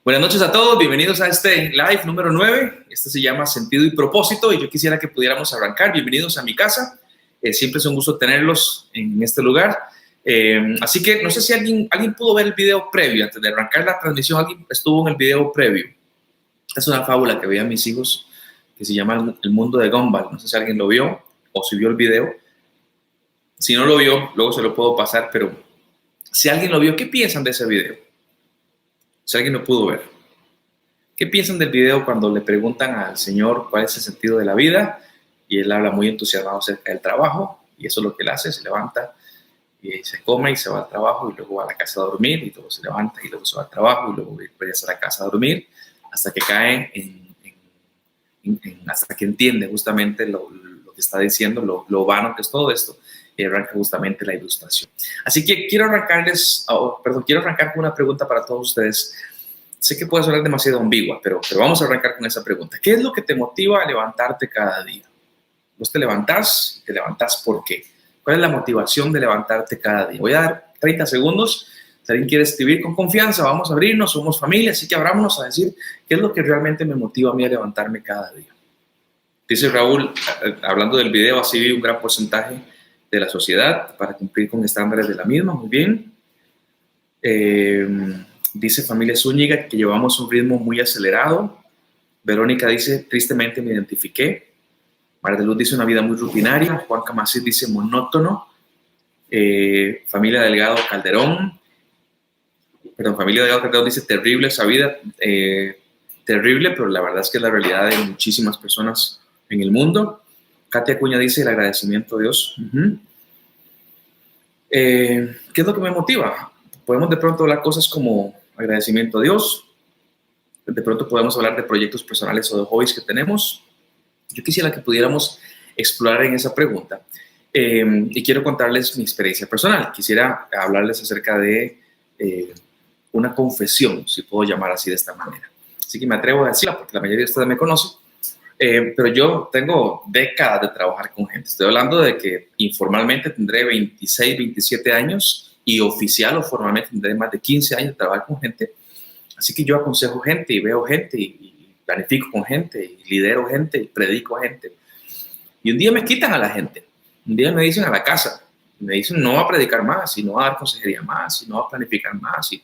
Buenas noches a todos, bienvenidos a este live número 9. Este se llama Sentido y Propósito y yo quisiera que pudiéramos arrancar. Bienvenidos a mi casa. Siempre es un gusto tenerlos en este lugar. Así que no sé si alguien pudo ver el video previo. Antes de arrancar la transmisión, alguien estuvo en el video previo. Es una fábula que veían mis hijos que se llama El Mundo de Gumball. No sé si alguien lo vio o si vio el video. Si no lo vio, luego se lo puedo pasar, pero si alguien lo vio, ¿qué piensan de ese video? Si alguien lo pudo ver. ¿Qué piensan del video cuando le preguntan al Señor cuál es el sentido de la vida? Y él habla muy entusiasmado acerca del trabajo, y eso es lo que él hace, se levanta y se come y se va al trabajo y luego va a la casa a dormir y luego se levanta y luego se va al trabajo y luego regresa a la casa a dormir hasta que cae hasta que entiende justamente lo que está diciendo, lo vano que es todo esto, y arranca justamente la ilustración. Así que quiero arrancar con una pregunta para todos ustedes. Sé que puede sonar demasiado ambigua, pero vamos a arrancar con esa pregunta. ¿Qué es lo que te motiva a levantarte cada día? ¿Vos te levantás por qué? ¿Cuál es la motivación de levantarte cada día? Voy a dar 30 segundos. Si alguien quiere escribir con confianza, vamos a abrirnos, somos familia, así que abrámonos a decir qué es lo que realmente me motiva a mí a levantarme cada día. Dice Raúl, hablando del video, así vive un gran porcentaje de la sociedad para cumplir con estándares de la misma. Muy bien. Dice Familia Zúñiga que llevamos un ritmo muy acelerado. Verónica dice, tristemente me identifiqué. María de Luz dice una vida muy rutinaria. Juan Camasís dice monótono. Familia Delgado Calderón dice terrible esa vida. Terrible, pero la verdad es que es la realidad de muchísimas personas en el mundo. Katia Acuña dice el agradecimiento a Dios. ¿Qué es lo que me motiva? Podemos de pronto hablar cosas como agradecimiento a Dios. De pronto podemos hablar de proyectos personales o de hobbies que tenemos. Yo quisiera que pudiéramos explorar en esa pregunta. Y quiero contarles mi experiencia personal. Quisiera hablarles acerca de una confesión, si puedo llamar así de esta manera. Así que me atrevo a decirla porque la mayoría de ustedes me conocen. Pero yo tengo décadas de trabajar con gente. Estoy hablando de que informalmente tendré 26, 27 años y oficial o formalmente tendré más de 15 años de trabajar con gente. Así que yo aconsejo gente y veo gente y planifico con gente y lidero gente y predico a gente. Y un día me quitan a la gente. Un día me dicen a la casa. Me dicen no va a predicar más y no va a dar consejería más y no va a planificar más. Y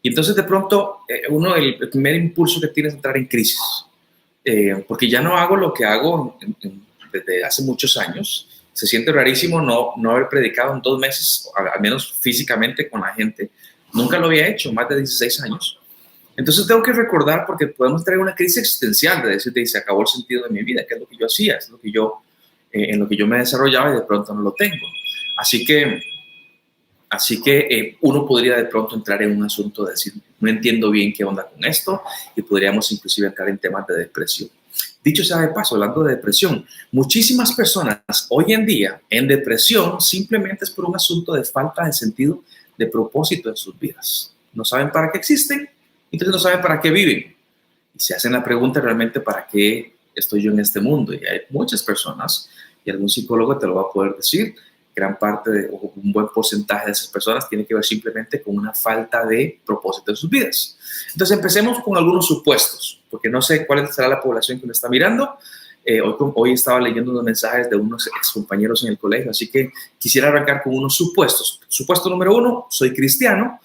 entonces de pronto el primer impulso que tiene es entrar en crisis. Porque ya no hago lo que hago desde hace muchos años. Se siente rarísimo no haber predicado en 2 meses, al menos físicamente con la gente. Nunca lo había hecho, más de 16 años. Entonces tengo que recordar porque podemos traer una crisis existencial de decir, se acabó el sentido de mi vida, qué es lo que yo hacía, es lo que en lo que yo me desarrollaba y de pronto no lo tengo. Así que uno podría de pronto entrar en un asunto de decir, no entiendo bien qué onda con esto, y podríamos inclusive entrar en temas de depresión. Dicho sea de paso, hablando de depresión, muchísimas personas hoy en día en depresión simplemente es por un asunto de falta de sentido, de propósito en sus vidas. No saben para qué existen, entonces no saben para qué viven. Y se hacen la pregunta realmente para qué estoy yo en este mundo. Y hay muchas personas, y algún psicólogo te lo va a poder decir, gran parte o un buen porcentaje de esas personas tiene que ver simplemente con una falta de propósito en sus vidas. Entonces empecemos con algunos supuestos, porque no sé cuál será la población que me está mirando. Hoy estaba leyendo unos mensajes de unos excompañeros en el colegio, así que quisiera arrancar con unos supuestos. Supuesto número 1, soy cristiano.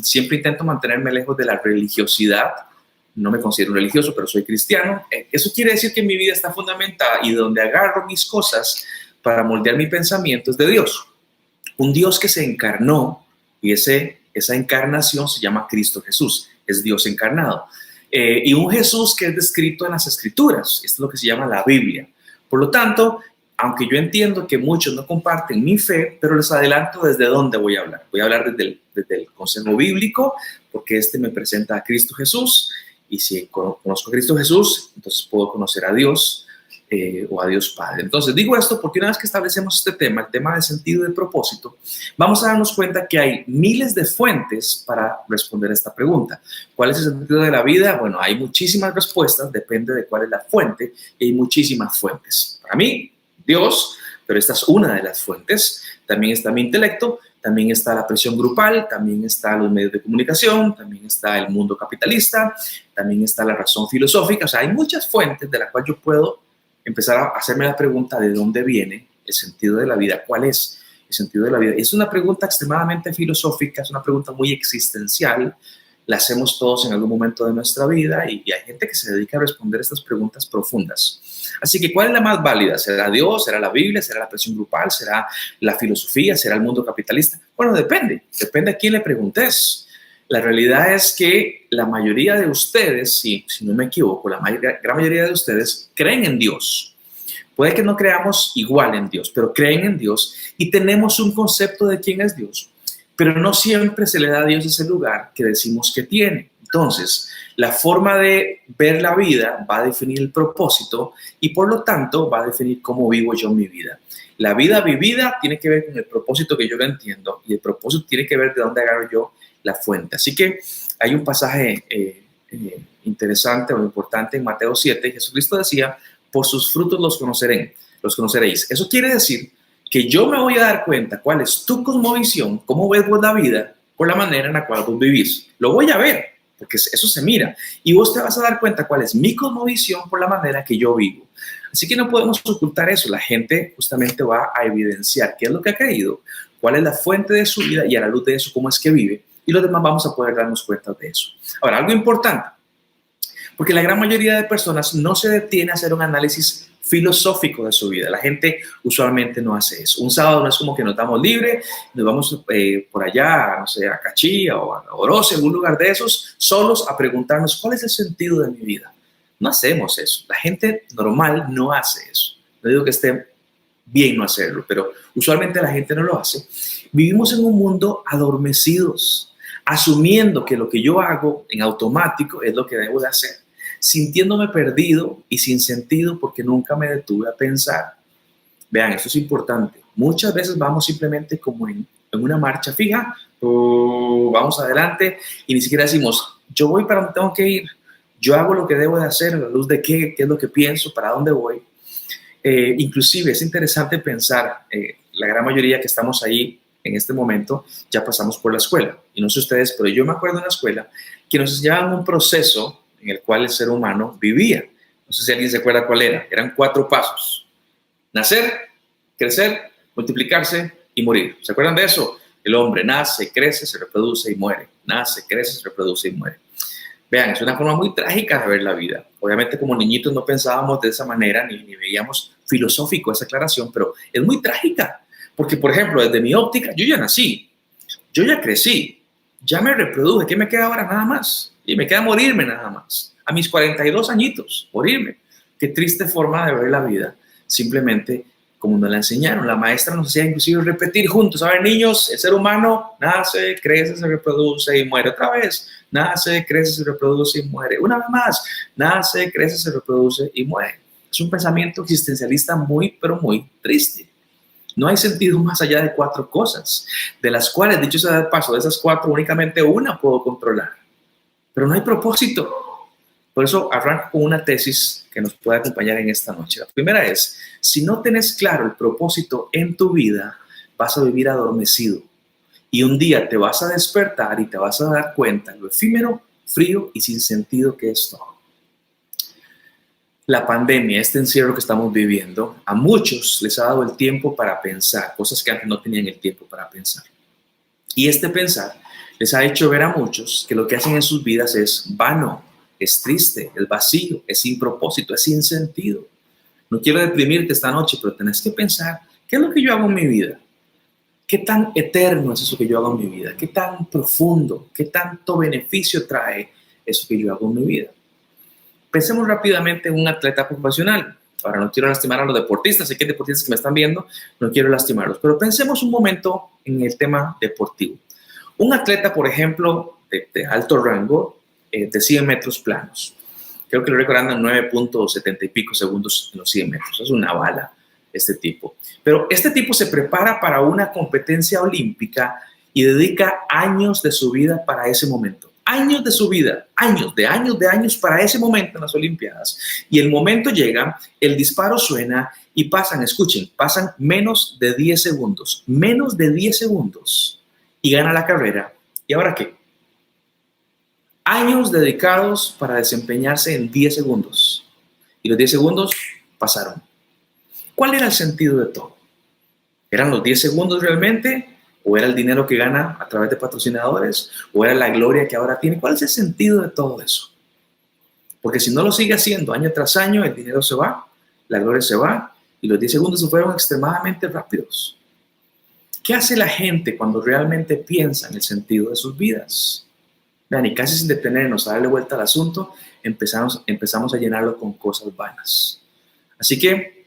Siempre intento mantenerme lejos de la religiosidad. No me considero religioso, pero soy cristiano. Eso quiere decir que mi vida está fundamentada y donde agarro mis cosas para moldear mi pensamiento es de Dios. Un Dios que se encarnó y esa encarnación se llama Cristo Jesús, es Dios encarnado. Y un Jesús que es descrito en las Escrituras, esto es lo que se llama la Biblia. Por lo tanto, aunque yo entiendo que muchos no comparten mi fe, pero les adelanto desde dónde voy a hablar. Voy a hablar desde el consejo bíblico, porque me presenta a Cristo Jesús, y si conozco a Cristo Jesús, entonces puedo conocer a Dios, o a Dios Padre. Entonces digo esto porque una vez que establecemos este tema, el tema de sentido y de propósito, vamos a darnos cuenta que hay miles de fuentes para responder esta pregunta. ¿Cuál es el sentido de la vida? Bueno, hay muchísimas respuestas, depende de cuál es la fuente, y hay muchísimas fuentes. Para mí, Dios, pero esta es una de las fuentes. También está mi intelecto, también está la presión grupal, también están los medios de comunicación, también está el mundo capitalista, también está la razón filosófica. O sea, hay muchas fuentes de las cuales yo puedo empezar a hacerme la pregunta de dónde viene el sentido de la vida, cuál es el sentido de la vida. Es una pregunta extremadamente filosófica, es una pregunta muy existencial, la hacemos todos en algún momento de nuestra vida y hay gente que se dedica a responder estas preguntas profundas. Así que, ¿cuál es la más válida? ¿Será Dios? ¿Será la Biblia? ¿Será la presión grupal? ¿Será la filosofía? ¿Será el mundo capitalista? Bueno, depende a quién le preguntes. La realidad es que la mayoría de ustedes, si no me equivoco, la gran mayoría de ustedes creen en Dios. Puede que no creamos igual en Dios, pero creen en Dios y tenemos un concepto de quién es Dios, pero no siempre se le da a Dios ese lugar que decimos que tiene. Entonces, la forma de ver la vida va a definir el propósito y por lo tanto va a definir cómo vivo yo mi vida. La vida vivida tiene que ver con el propósito que yo lo entiendo y el propósito tiene que ver de dónde agarro yo la fuente. Así que hay un pasaje interesante o importante en Mateo 7. Jesucristo decía, por sus frutos los conoceréis. Eso quiere decir que yo me voy a dar cuenta cuál es tu cosmovisión, cómo ves vos la vida, por la manera en la cual vos vivís. Lo voy a ver, porque eso se mira. Y vos te vas a dar cuenta cuál es mi cosmovisión por la manera que yo vivo. Así que no podemos ocultar eso. La gente justamente va a evidenciar qué es lo que ha creído, cuál es la fuente de su vida y a la luz de eso cómo es que vive. Y los demás vamos a poder darnos cuenta de eso. Ahora, algo importante, porque la gran mayoría de personas no se detiene a hacer un análisis filosófico de su vida. La gente usualmente no hace eso. Un sábado no es como que nos damos libre, nos vamos por allá, no sé, a Cachía o a Orosi, algún lugar de esos, solos a preguntarnos cuál es el sentido de mi vida. No hacemos eso. La gente normal no hace eso. No digo que esté bien no hacerlo, pero usualmente la gente no lo hace. Vivimos en un mundo adormecidos, asumiendo que lo que yo hago en automático es lo que debo de hacer, sintiéndome perdido y sin sentido porque nunca me detuve a pensar. Vean, esto es importante. Muchas veces vamos simplemente como en una marcha fija, vamos adelante y ni siquiera decimos, yo voy para donde tengo que ir, yo hago lo que debo de hacer a la luz de qué es lo que pienso, para dónde voy. Inclusive es interesante pensar, la gran mayoría que estamos ahí en este momento ya pasamos por la escuela. Y no sé ustedes, pero yo me acuerdo en la escuela que nos enseñaban un proceso en el cual el ser humano vivía. No sé si alguien se acuerda cuál era. Eran 4 pasos. Nacer, crecer, multiplicarse y morir. ¿Se acuerdan de eso? El hombre nace, crece, se reproduce y muere. Nace, crece, se reproduce y muere. Vean, es una forma muy trágica de ver la vida. Obviamente como niñitos no pensábamos de esa manera, ni veíamos filosófico esa aclaración, pero es muy trágica. Porque, por ejemplo, desde mi óptica, yo ya nací, yo ya crecí, ya me reproduje. ¿Qué me queda ahora? Nada más. Y me queda morirme nada más. A mis 42 añitos, morirme. Qué triste forma de ver la vida. Simplemente como nos la enseñaron. La maestra nos hacía inclusive repetir juntos. A ver, niños, el ser humano nace, crece, se reproduce y muere. Otra vez, nace, crece, se reproduce y muere. Una vez más, nace, crece, se reproduce y muere. Es un pensamiento existencialista muy, pero muy triste. No hay sentido más allá de 4 cosas, de las cuales, dicho sea de paso, de esas 4, únicamente una puedo controlar. Pero no hay propósito. Por eso arranco con una tesis que nos puede acompañar en esta noche. La primera es, si no tenés claro el propósito en tu vida, vas a vivir adormecido. Y un día te vas a despertar y te vas a dar cuenta lo efímero, frío y sin sentido que es todo. La pandemia, este encierro que estamos viviendo, a muchos les ha dado el tiempo para pensar, cosas que antes no tenían el tiempo para pensar. Y este pensar les ha hecho ver a muchos que lo que hacen en sus vidas es vano, es triste, es vacío, es sin propósito, es sin sentido. No quiero deprimirte esta noche, pero tenés que pensar, ¿qué es lo que yo hago en mi vida? ¿Qué tan eterno es eso que yo hago en mi vida? ¿Qué tan profundo, qué tanto beneficio trae eso que yo hago en mi vida? Pensemos rápidamente en un atleta profesional. Ahora, no quiero lastimar a los deportistas, sé que hay deportistas que me están viendo, no quiero lastimarlos, pero pensemos un momento en el tema deportivo. Un atleta, por ejemplo, de alto rango, de 100 metros planos. Creo que lo recordan en 9.70 y pico segundos en los 100 metros. Es una bala este tipo. Pero este tipo se prepara para una competencia olímpica y dedica años de su vida para ese momento. años de su vida, años para ese momento en las Olimpiadas. Y el momento llega, el disparo suena y pasan menos de 10 segundos, y gana la carrera. ¿Y ahora qué? Años dedicados para desempeñarse en 10 segundos. Y los 10 segundos pasaron. ¿Cuál era el sentido de todo? ¿Eran los 10 segundos realmente? ¿O era el dinero que gana a través de patrocinadores? ¿O era la gloria que ahora tiene? ¿Cuál es el sentido de todo eso? Porque si no lo sigue haciendo año tras año, el dinero se va, la gloria se va, y los 10 segundos se fueron extremadamente rápidos. ¿Qué hace la gente cuando realmente piensa en el sentido de sus vidas? Vean, y casi sin detenernos a darle vuelta al asunto, empezamos a llenarlo con cosas vanas. Así que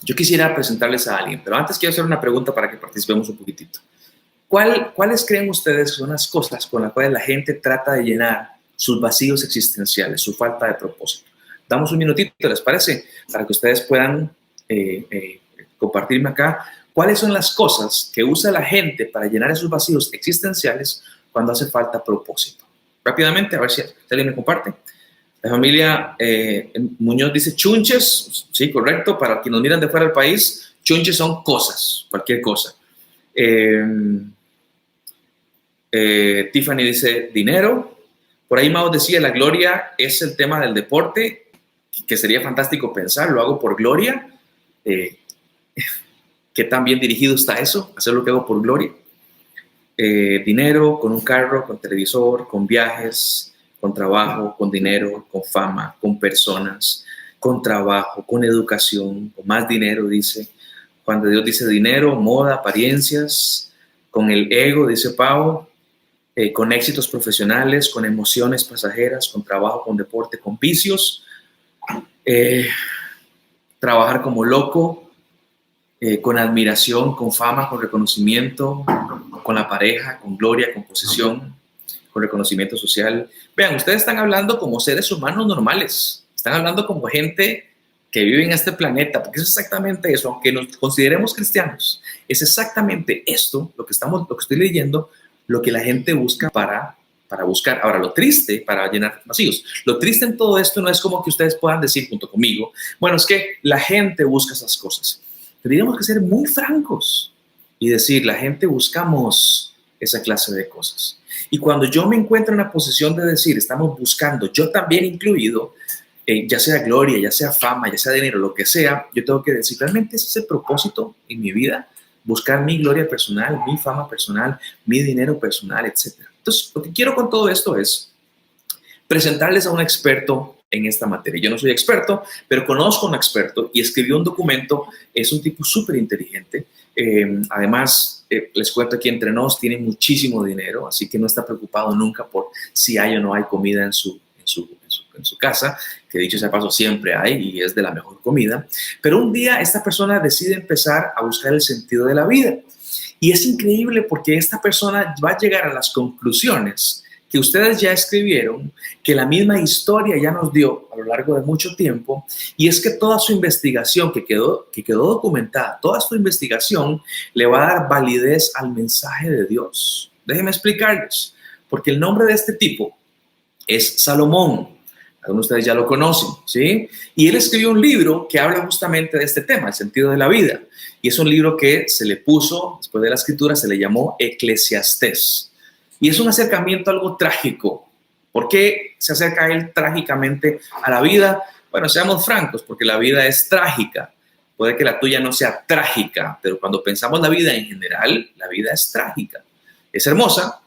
yo quisiera presentarles a alguien, pero antes quiero hacer una pregunta para que participemos un poquitito. ¿Cuáles creen ustedes que son las cosas con las cuales la gente trata de llenar sus vacíos existenciales, su falta de propósito? Damos un minutito, ¿les parece? Para que ustedes puedan compartirme acá cuáles son las cosas que usa la gente para llenar esos vacíos existenciales cuando hace falta propósito. Rápidamente, a ver si alguien me comparte. La familia Muñoz dice chunches. Sí, correcto. Para quienes nos miran de fuera del país, chunches son cosas, cualquier cosa. Tiffany dice dinero. Por ahí Mao decía, la gloria es el tema del deporte, que sería fantástico pensar, lo hago por gloria. ¿Qué tan bien dirigido está eso? Hacer lo que hago por gloria. Dinero, con un carro, con televisor, con viajes, con trabajo, con dinero, con fama, con personas, con trabajo, con educación, con más dinero, dice. Cuando Dios dice dinero, moda, apariencias, con el ego, dice Pau, con éxitos profesionales, con emociones pasajeras, con trabajo, con deporte, con vicios, trabajar como loco, con admiración, con fama, con reconocimiento, con la pareja, con gloria, con posesión, con reconocimiento social. Vean, ustedes están hablando como seres humanos normales, están hablando como gente que vive en este planeta, porque es exactamente eso, aunque nos consideremos cristianos, es exactamente esto, lo que estoy leyendo, lo que la gente busca para buscar. Ahora, lo triste, para llenar vacíos, lo triste en todo esto no es como que ustedes puedan decir junto conmigo, bueno, es que la gente busca esas cosas. Tendríamos que ser muy francos y decir, la gente buscamos esa clase de cosas. Y cuando yo me encuentro en la posición de decir, estamos buscando, yo también incluido, ya sea gloria, ya sea fama, ya sea dinero, lo que sea, yo tengo que decir, ¿realmente ese es el propósito en mi vida? Buscar mi gloria personal, mi fama personal, mi dinero personal, etc. Entonces, lo que quiero con todo esto es presentarles a un experto en esta materia. Yo no soy experto, pero conozco a un experto y escribió un documento. Es un tipo súper inteligente. Además, les cuento aquí entre nos, tiene muchísimo dinero, así que no está preocupado nunca por si hay o no hay comida en su casa, que dicho sea paso siempre hay y es de la mejor comida. Pero un día esta persona decide empezar a buscar el sentido de la vida. Y es increíble porque esta persona va a llegar a las conclusiones que ustedes ya escribieron, que la misma historia ya nos dio a lo largo de mucho tiempo, y es que toda su investigación que quedó documentada, toda su investigación le va a dar validez al mensaje de Dios. Déjenme explicarles, porque el nombre de este tipo es Salomón. Algunos de ustedes ya lo conocen, ¿sí? Y él escribió un libro que habla justamente de este tema, el sentido de la vida. Y es un libro que se le puso, después de la escritura, se le llamó Eclesiastés. Y es un acercamiento algo trágico. ¿Por qué se acerca él trágicamente a la vida? Bueno, seamos francos, porque la vida es trágica. Puede que la tuya no sea trágica, pero cuando pensamos la vida en general, la vida es trágica. Es hermosa,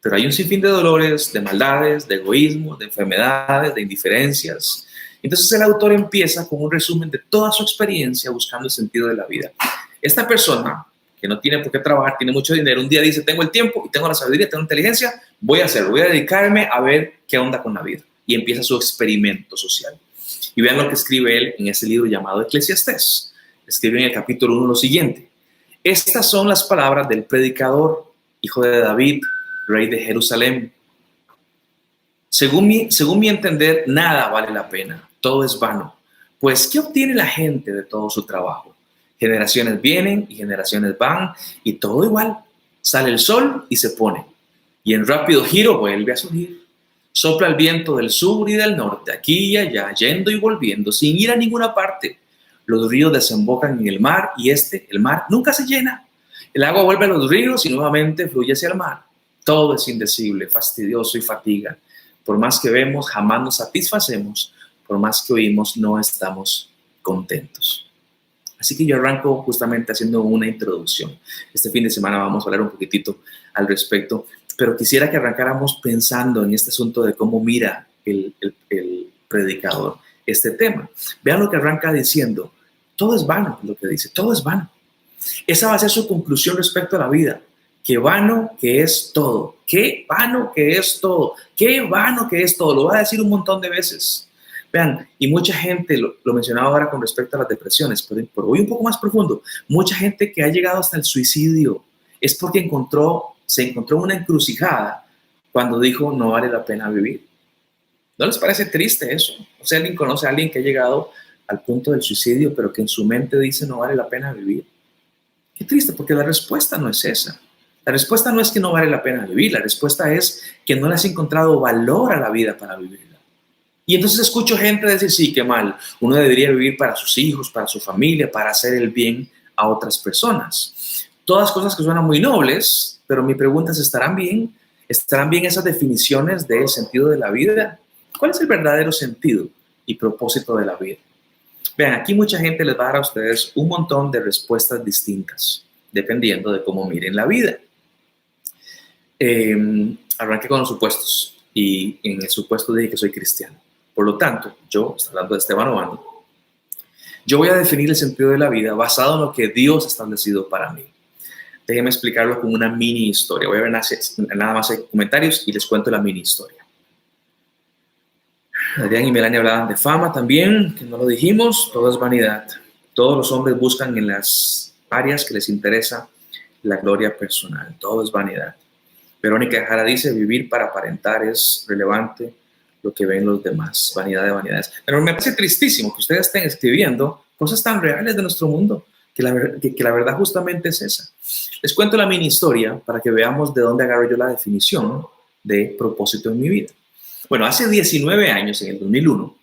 pero hay un sinfín de dolores, de maldades, de egoísmo, de enfermedades, de indiferencias. Entonces el autor empieza con un resumen de toda su experiencia buscando el sentido de la vida. Esta persona, que no tiene por qué trabajar, tiene mucho dinero, un día dice, tengo el tiempo y tengo la sabiduría, tengo la inteligencia, voy a hacerlo, voy a dedicarme a ver qué onda con la vida. Y empieza su experimento social. Y vean lo que escribe él en ese libro llamado Eclesiastés. Escribe en el capítulo 1 lo siguiente. Estas son las palabras del predicador, hijo de David, rey de Jerusalén. Según mi entender, nada vale la pena, todo es vano. Pues, ¿qué obtiene la gente de todo su trabajo? Generaciones vienen y generaciones van y todo igual. Sale el sol y se pone. y en rápido giro vuelve a surgir. Sopla el viento del sur y del norte, aquí y allá, yendo y volviendo, sin ir a ninguna parte. Los ríos desembocan en el mar y el mar, nunca se llena. El agua vuelve a los ríos y nuevamente fluye hacia el mar. Todo es indecible, fastidioso y fatiga. Por más que vemos, jamás nos satisfacemos. Por más que oímos, no estamos contentos. Así que yo arranco justamente haciendo una introducción. Este fin de semana vamos a hablar un poquitito al respecto, pero quisiera que arrancáramos pensando en este asunto de cómo mira el predicador este tema. Vean lo que arranca diciendo: todo es vano, lo que dice, todo es vano. Esa va a ser su conclusión respecto a la vida. Qué vano que es todo, qué vano que es todo, qué vano que es todo. Lo va a decir un montón de veces. Vean, y mucha gente, lo mencionaba ahora con respecto a las depresiones, pero voy un poco más profundo. Mucha gente que ha llegado hasta el suicidio es porque se encontró una encrucijada cuando dijo no vale la pena vivir. ¿No les parece triste eso? O sea, alguien conoce a alguien que ha llegado al punto del suicidio, pero que en su mente dice no vale la pena vivir. Qué triste, porque la respuesta no es esa. La respuesta no es que no vale la pena vivir, la respuesta es que no le has encontrado valor a la vida para vivirla. Y entonces escucho gente decir, sí, qué mal, uno debería vivir para sus hijos, para su familia, para hacer el bien a otras personas. Todas cosas que suenan muy nobles, pero mi pregunta es, ¿estarán bien? ¿Estarán bien esas definiciones del sentido de la vida? ¿Cuál es el verdadero sentido y propósito de la vida? Vean, aquí mucha gente les va a dar a ustedes un montón de respuestas distintas, dependiendo de cómo miren la vida. Arranqué con los supuestos, y en el supuesto dije que soy cristiano. Por lo tanto, yo, hablando de Esteban Obando, yo voy a definir el sentido de la vida basado en lo que Dios ha establecido para mí. Déjenme explicarlo con una mini historia. Voy a ver nada más comentarios y les cuento la mini historia. Adrián y Melania hablaban de fama también, que no lo dijimos. Todo es vanidad. Todos los hombres buscan en las áreas que les interesa la gloria personal. Todo es vanidad. Verónica Jara dice, vivir para aparentar es relevante lo que ven los demás. Vanidad de vanidades. Pero me parece tristísimo que ustedes estén escribiendo cosas tan reales de nuestro mundo, que la verdad justamente es esa. Les cuento la mini historia para que veamos de dónde agarro yo la definición de propósito en mi vida. Bueno, hace 19 años, en el 2001,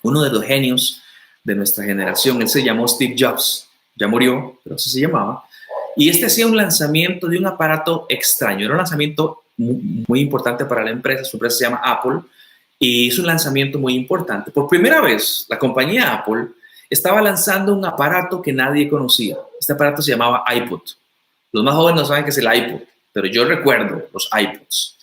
uno de los genios de nuestra generación, él se llamó Steve Jobs, ya murió, pero así se llamaba, y este hacía un lanzamiento de un aparato extraño. Era un lanzamiento muy importante para la empresa. Su empresa se llama Apple y hizo un lanzamiento muy importante. Por primera vez, la compañía Apple estaba lanzando un aparato que nadie conocía. Este aparato se llamaba iPod. Los más jóvenes no saben qué es el iPod, pero yo recuerdo los iPods.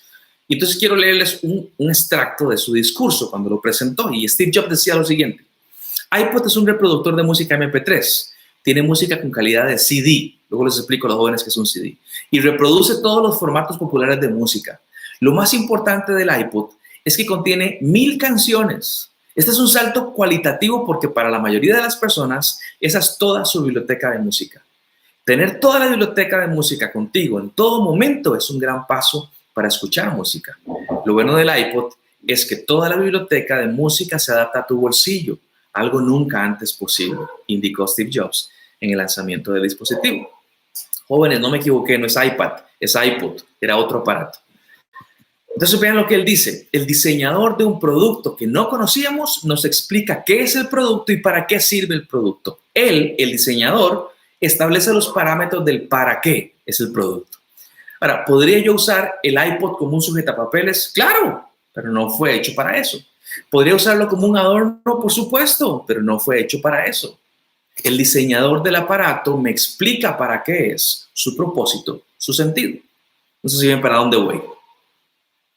Y entonces quiero leerles un extracto de su discurso cuando lo presentó. Y Steve Jobs decía lo siguiente: iPod es un reproductor de música MP3. Tiene música con calidad de CD. Luego les explico a los jóvenes qué es un CD. Y reproduce todos los formatos populares de música. Lo más importante del iPod es que contiene 1000 canciones. Este es un salto cualitativo porque para la mayoría de las personas esa es toda su biblioteca de música. Tener toda la biblioteca de música contigo en todo momento es un gran paso para escuchar música. Lo bueno del iPod es que toda la biblioteca de música se adapta a tu bolsillo, algo nunca antes posible, indicó Steve Jobs en el lanzamiento del dispositivo. Jóvenes, no me equivoqué, no es iPad, es iPod, era otro aparato. Entonces vean lo que él dice: el diseñador de un producto que no conocíamos nos explica qué es el producto y para qué sirve el producto. Él, el diseñador, establece los parámetros del para qué es el producto. Ahora, ¿podría yo usar el iPod como un sujetapapeles? Claro, pero no fue hecho para eso. ¿Podría usarlo como un adorno? Por supuesto, pero no fue hecho para eso. El diseñador del aparato me explica para qué es, su propósito, su sentido. No sé si ven para dónde voy.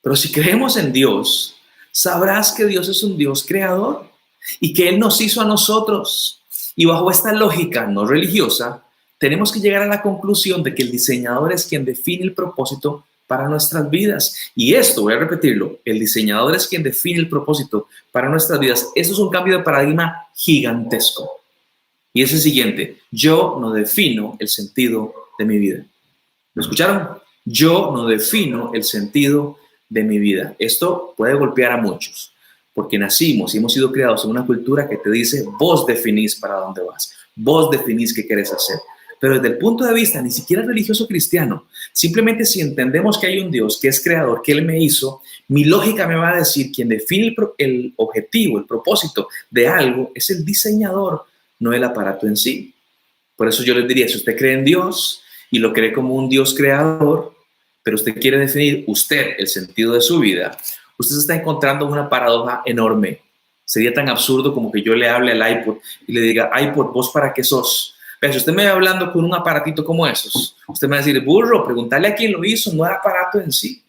Pero si creemos en Dios, sabrás que Dios es un Dios creador y que Él nos hizo a nosotros. Y bajo esta lógica no religiosa, tenemos que llegar a la conclusión de que el diseñador es quien define el propósito para nuestras vidas. Y esto, voy a repetirlo, el diseñador es quien define el propósito para nuestras vidas. Esto es un cambio de paradigma gigantesco. Y es el siguiente: yo no defino el sentido de mi vida. ¿Lo escucharon? Yo no defino el sentido de mi vida. Esto puede golpear a muchos, porque nacimos y hemos sido criados en una cultura que te dice, vos definís para dónde vas, vos definís qué quieres hacer. Pero desde el punto de vista ni siquiera religioso cristiano, simplemente si entendemos que hay un Dios que es creador, que Él me hizo, mi lógica me va a decir quien define el objetivo, el propósito de algo es el diseñador, no el aparato en sí. Por eso yo les diría, si usted cree en Dios y lo cree como un Dios creador, pero usted quiere definir usted el sentido de su vida, usted se está encontrando una paradoja enorme. Sería tan absurdo como que yo le hable al iPod y le diga, iPod, ¿vos para qué sos? Pero si usted me va hablando con un aparatito como esos, usted me va a decir, burro, preguntarle a quién lo hizo, no el aparato en sí.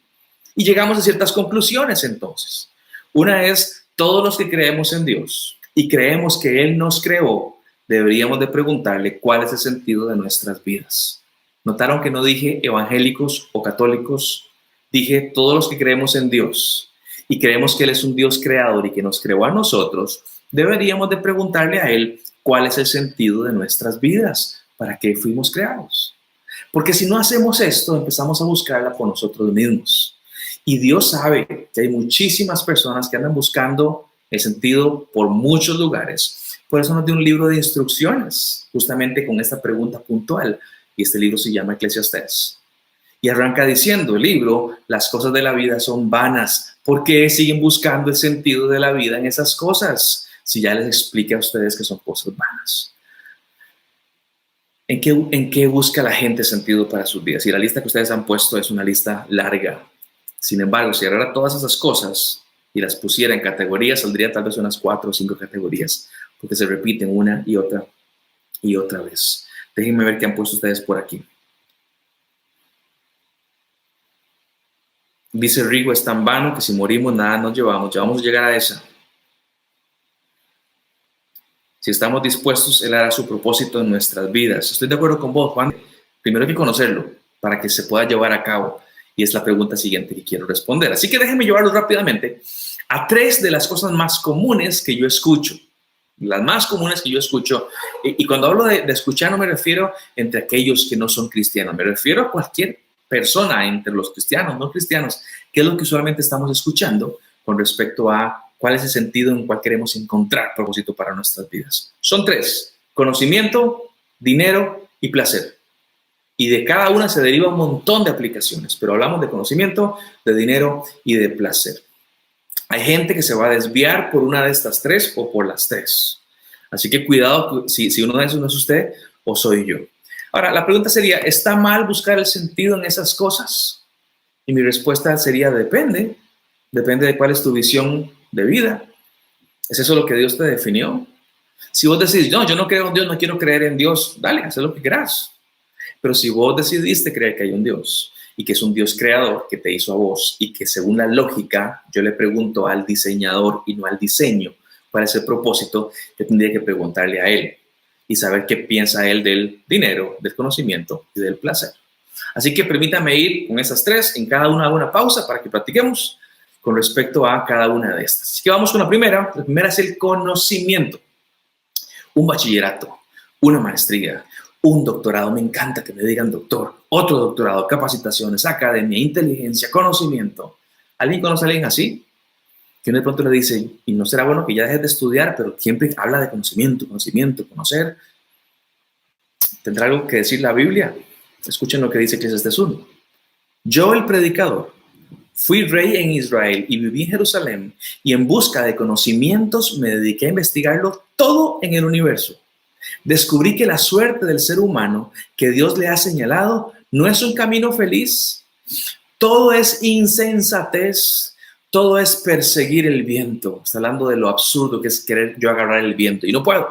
Y llegamos a ciertas conclusiones entonces. Una es, todos los que creemos en Dios y creemos que Él nos creó, deberíamos de preguntarle cuál es el sentido de nuestras vidas. ¿Notaron que no dije evangélicos o católicos? Dije todos los que creemos en Dios y creemos que Él es un Dios creador y que nos creó a nosotros, deberíamos de preguntarle a Él cuál es el sentido de nuestras vidas, para qué fuimos creados. Porque si no hacemos esto, empezamos a buscarla por nosotros mismos. Y Dios sabe que hay muchísimas personas que andan buscando el sentido por muchos lugares. Por eso nos dio un libro de instrucciones, justamente con esta pregunta puntual. Y este libro se llama Eclesiastés. Y arranca diciendo el libro, las cosas de la vida son vanas. ¿Por qué siguen buscando el sentido de la vida en esas cosas? Si ya les expliqué a ustedes que son cosas vanas. ¿En qué busca la gente sentido para sus vidas? Y la lista que ustedes han puesto es una lista larga. Sin embargo, si agarrara todas esas cosas y las pusiera en categorías, saldría tal vez unas 4 o 5 categorías, porque se repiten una y otra vez. Déjenme ver qué han puesto ustedes por aquí. Dice Rigo, es tan vano que si morimos nada nos llevamos. Ya vamos a llegar a esa. Si estamos dispuestos, Él hará su propósito en nuestras vidas. Estoy de acuerdo con vos, Juan. Primero hay que conocerlo para que se pueda llevar a cabo. Y es la pregunta siguiente que quiero responder. Así que déjenme llevarlo rápidamente a 3 de las cosas más comunes que yo escucho. Las más comunes que yo escucho. Y cuando hablo de escuchar no me refiero entre aquellos que no son cristianos. Me refiero a cualquier persona entre los cristianos, no cristianos, que es lo que usualmente estamos escuchando con respecto a cuál es el sentido en el cual queremos encontrar propósito para nuestras vidas. Son 3: conocimiento, dinero y placer. Y de cada una se deriva un montón de aplicaciones, pero hablamos de conocimiento, de dinero y de placer. Hay gente que se va a desviar por una de estas 3 o por las 3. Así que cuidado si uno de esos no es usted o soy yo. Ahora, la pregunta sería, ¿está mal buscar el sentido en esas cosas? Y mi respuesta sería, depende. Depende de cuál es tu visión de vida. ¿Es eso lo que Dios te definió? Si vos decís, no, yo no creo en Dios, no quiero creer en Dios, dale, haz lo que quieras. Pero si vos decidiste creer que hay un Dios y que es un Dios creador que te hizo a vos y que según la lógica, yo le pregunto al diseñador y no al diseño cuál es el propósito, yo tendría que preguntarle a Él y saber qué piensa Él del dinero, del conocimiento y del placer. Así que permítame ir con esas 3, en cada una hago una pausa para que practiquemos con respecto a cada una de estas. Así que vamos con la primera. La primera es el conocimiento. Un bachillerato, una maestría, un doctorado. Me encanta que me digan doctor, otro doctorado, capacitaciones, academia, inteligencia, conocimiento. ¿Alguien conoce a alguien así? Que uno de pronto le dice, y no será bueno que ya dejes de estudiar, pero siempre habla de conocimiento, conocer. ¿Tendrá algo que decir la Biblia? Escuchen lo que dice Eclesiastés 1. Yo, el predicador, fui rey en Israel y viví en Jerusalén, y en busca de conocimientos me dediqué a investigarlo todo en el universo. Descubrí que la suerte del ser humano que Dios le ha señalado no es un camino feliz. Todo es insensatez, todo es perseguir el viento. Está hablando de lo absurdo que es querer yo agarrar el viento y no puedo.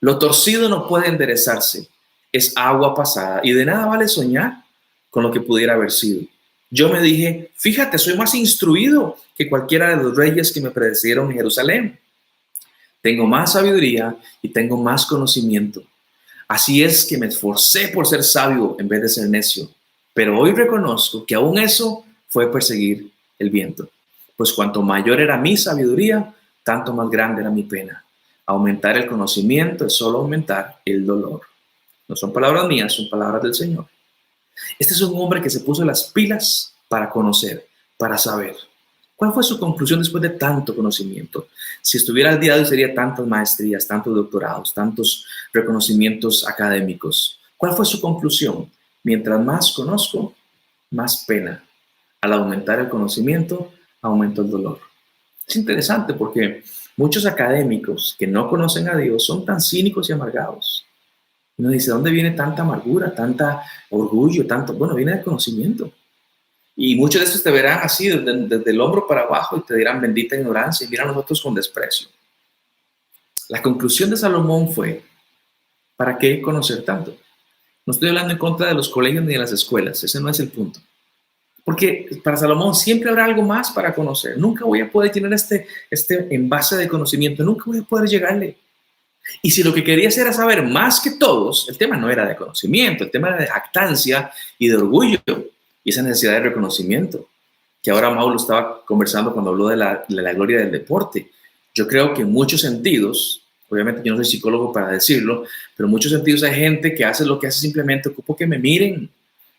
Lo torcido no puede enderezarse, es agua pasada y de nada vale soñar con lo que pudiera haber sido. Yo me dije, fíjate, soy más instruido que cualquiera de los reyes que me predecieron en Jerusalén. Tengo más sabiduría y tengo más conocimiento. Así es que me esforcé por ser sabio en vez de ser necio. Pero hoy reconozco que aún eso fue perseguir el viento. Pues cuanto mayor era mi sabiduría, tanto más grande era mi pena. Aumentar el conocimiento es solo aumentar el dolor. No son palabras mías, son palabras del Señor. Este es un hombre que se puso las pilas para conocer, para saber. ¿Cuál fue su conclusión después de tanto conocimiento? Si estuviera al día de hoy sería tantas maestrías, tantos doctorados, tantos reconocimientos académicos. ¿Cuál fue su conclusión? Mientras más conozco, más pena. Al aumentar el conocimiento, aumenta el dolor. Es interesante porque muchos académicos que no conocen a Dios son tan cínicos y amargados. Uno dice, ¿dónde viene tanta amargura, tanta orgullo, tanto? Bueno, viene del conocimiento. Y muchos de estos te verán así, desde el hombro para abajo, y te dirán bendita ignorancia, y miran a nosotros con desprecio. La conclusión de Salomón fue, ¿para qué conocer tanto? No estoy hablando en contra de los colegios ni de las escuelas, ese no es el punto. Porque para Salomón siempre habrá algo más para conocer. Nunca voy a poder tener este envase de conocimiento, nunca voy a poder llegarle. Y si lo que querías era saber más que todos, el tema no era de conocimiento, el tema era de jactancia y de orgullo y esa necesidad de reconocimiento, que ahora Mauro estaba conversando cuando habló de la gloria del deporte. Yo creo que en muchos sentidos, obviamente yo no soy psicólogo para decirlo, pero en muchos sentidos hay gente que hace lo que hace simplemente, ocupo que me miren,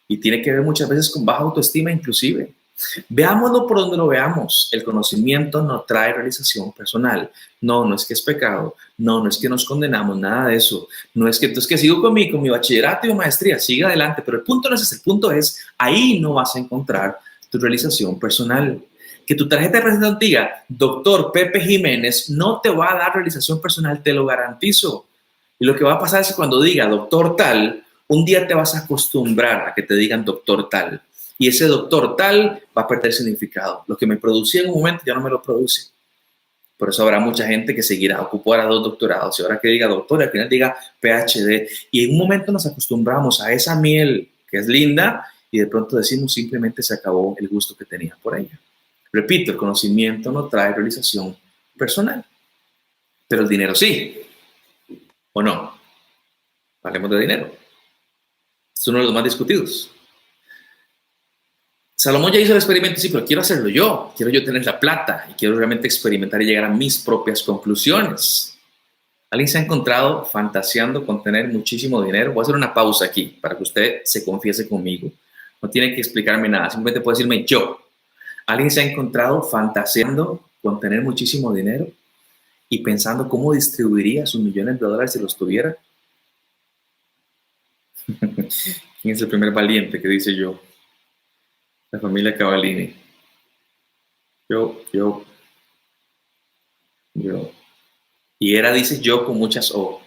y tiene que ver muchas veces con baja autoestima inclusive. Veámoslo por donde lo veamos. El conocimiento no trae realización personal. No, no es que es pecado. No, no es que nos condenamos, nada de eso. No es que entonces que sigo con mi bachillerato y maestría, siga adelante. Pero el punto no es ese. El punto es, ahí no vas a encontrar tu realización personal. Que tu tarjeta de presentación diga, doctor Pepe Jiménez, no te va a dar realización personal, te lo garantizo. Y lo que va a pasar es que cuando diga doctor tal, un día te vas a acostumbrar a que te digan doctor tal. Y ese doctor tal va a perder significado. Lo que me producía en un momento ya no me lo produce. Por eso habrá mucha gente que seguirá, ocupará 2 doctorados. Y ahora que diga doctor, al final diga PhD. Y en un momento nos acostumbramos a esa miel que es linda y de pronto decimos simplemente se acabó el gusto que tenía por ella. Repito, el conocimiento no trae realización personal. Pero el dinero sí. ¿O no? Hablemos de dinero. Es uno de los más discutidos. Salomón ya hizo el experimento, sí, pero quiero hacerlo yo. Quiero yo tener la plata y quiero realmente experimentar y llegar a mis propias conclusiones. ¿Alguien se ha encontrado fantaseando con tener muchísimo dinero? Voy a hacer una pausa aquí para que usted se confiese conmigo. No tiene que explicarme nada, simplemente puede decirme yo. ¿Alguien se ha encontrado fantaseando con tener muchísimo dinero y pensando cómo distribuiría sus millones de dólares si los tuviera? ¿Quién es el primer valiente que dice yo? La familia Cavallini. Yo. Y era, dice yo, con muchas O.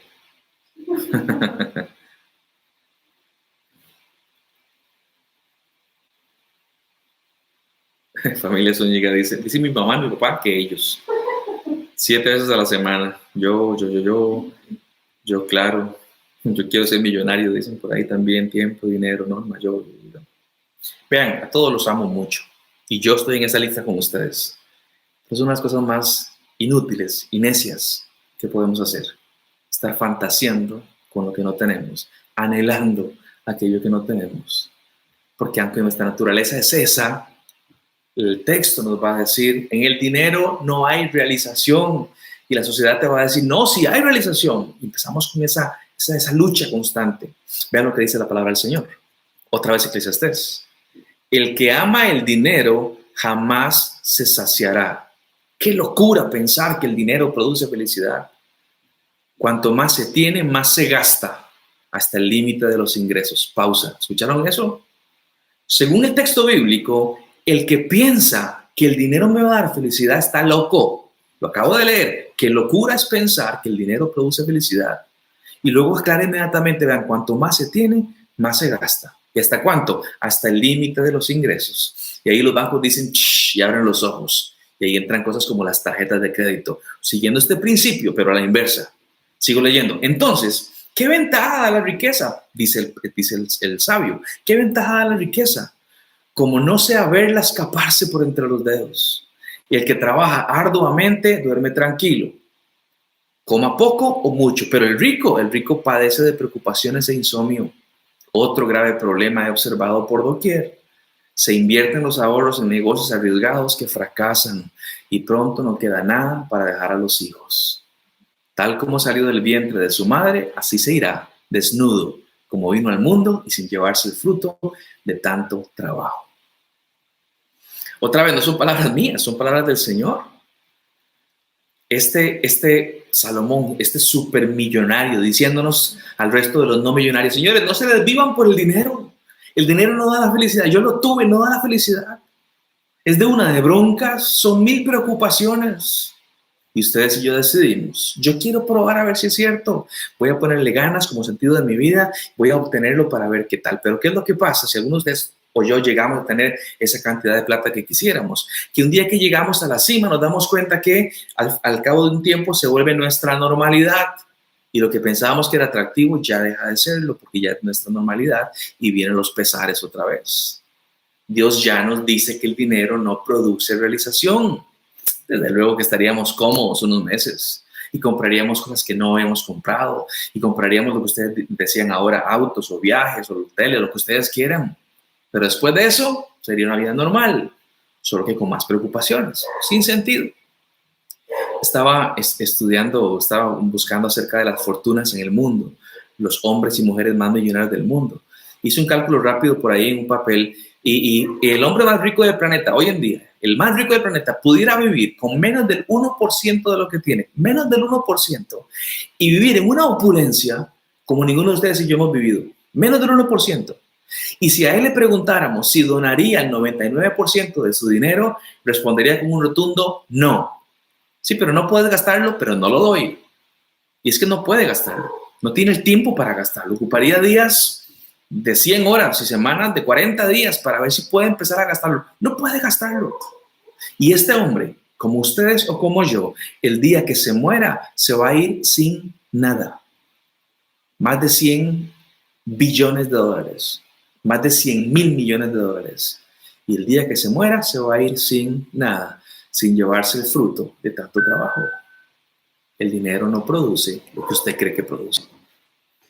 Familia Zúñiga dice mi mamá y mi papá que ellos. 7 veces a la semana. Yo, claro. Yo quiero ser millonario, dicen por ahí también. Tiempo, dinero, norma, yo. Vean, a todos los amo mucho. Y yo estoy en esa lista con ustedes. Es una de las cosas más inútiles y necias que podemos hacer. Estar fantaseando con lo que no tenemos, anhelando aquello que no tenemos. Porque aunque nuestra naturaleza es esa, el texto nos va a decir, en el dinero no hay realización. Y la sociedad te va a decir, no, sí hay realización. Y empezamos con esa lucha constante. Vean lo que dice la palabra del Señor. Otra vez Eclesiastés. El que ama el dinero jamás se saciará. Qué locura pensar que el dinero produce felicidad. Cuanto más se tiene, más se gasta hasta el límite de los ingresos. Pausa. ¿Escucharon eso? Según el texto bíblico, el que piensa que el dinero me va a dar felicidad está loco. Lo acabo de leer. Qué locura es pensar que el dinero produce felicidad. Y luego aclara inmediatamente, vean, cuanto más se tiene, más se gasta. ¿Y hasta cuánto? Hasta el límite de los ingresos. Y ahí los bancos dicen, y abren los ojos. Y ahí entran cosas como las tarjetas de crédito. Siguiendo este principio, pero a la inversa. Sigo leyendo. Entonces, ¿qué ventaja da la riqueza? Dice el sabio. ¿Qué ventaja da la riqueza? Como no sea verla escaparse por entre los dedos. Y el que trabaja arduamente duerme tranquilo. Coma poco o mucho, pero el rico padece de preocupaciones e insomnio. Otro grave problema he observado por doquier. Se invierten los ahorros en negocios arriesgados que fracasan y pronto no queda nada para dejar a los hijos. Tal como salió del vientre de su madre, así se irá, desnudo, como vino al mundo y sin llevarse el fruto de tanto trabajo. Otra vez, no son palabras mías, son palabras del Señor. este Salomón, este supermillonario, diciéndonos al resto de los no millonarios, señores, no se desvivan por el dinero. El dinero no da la felicidad. Yo lo tuve, no da la felicidad. Es de una de broncas, son 1000 preocupaciones. Y ustedes y yo decidimos, yo quiero probar a ver si es cierto. Voy a ponerle ganas como sentido de mi vida, voy a obtenerlo para ver qué tal. Pero ¿qué es lo que pasa? Si algunos de ustedes o yo llegamos a tener esa cantidad de plata que quisiéramos, que un día que llegamos a la cima nos damos cuenta que al cabo de un tiempo se vuelve nuestra normalidad y lo que pensábamos que era atractivo ya deja de serlo porque ya es nuestra normalidad y vienen los pesares otra vez. Dios ya nos dice que el dinero no produce realización. Desde luego que estaríamos cómodos unos meses y compraríamos cosas que no hemos comprado y compraríamos lo que ustedes decían ahora, autos o viajes o hoteles, lo que ustedes quieran. Pero después de eso, sería una vida normal, solo que con más preocupaciones, sin sentido. Estaba estudiando, estaba buscando acerca de las fortunas en el mundo, los hombres y mujeres más millonarios del mundo. Hice un cálculo rápido por ahí en un papel y el hombre más rico del planeta, hoy en día, el más rico del planeta, pudiera vivir con menos del 1% de lo que tiene, menos del 1%, y vivir en una opulencia como ninguno de ustedes y yo hemos vivido, menos del 1%. Y si a él le preguntáramos si donaría el 99% de su dinero, respondería con un rotundo no. Sí, pero no puedes gastarlo, pero no lo doy. Y es que no puede gastarlo. No tiene el tiempo para gastarlo. Ocuparía días de 100 horas y semanas de 40 días para ver si puede empezar a gastarlo. No puede gastarlo. Y este hombre, como ustedes o como yo, el día que se muera, se va a ir sin nada. Más de 100 billones de dólares. Más de 100,000 millones de dólares. Y el día que se muera se va a ir sin nada, sin llevarse el fruto de tanto trabajo. El dinero no produce lo que usted cree que produce.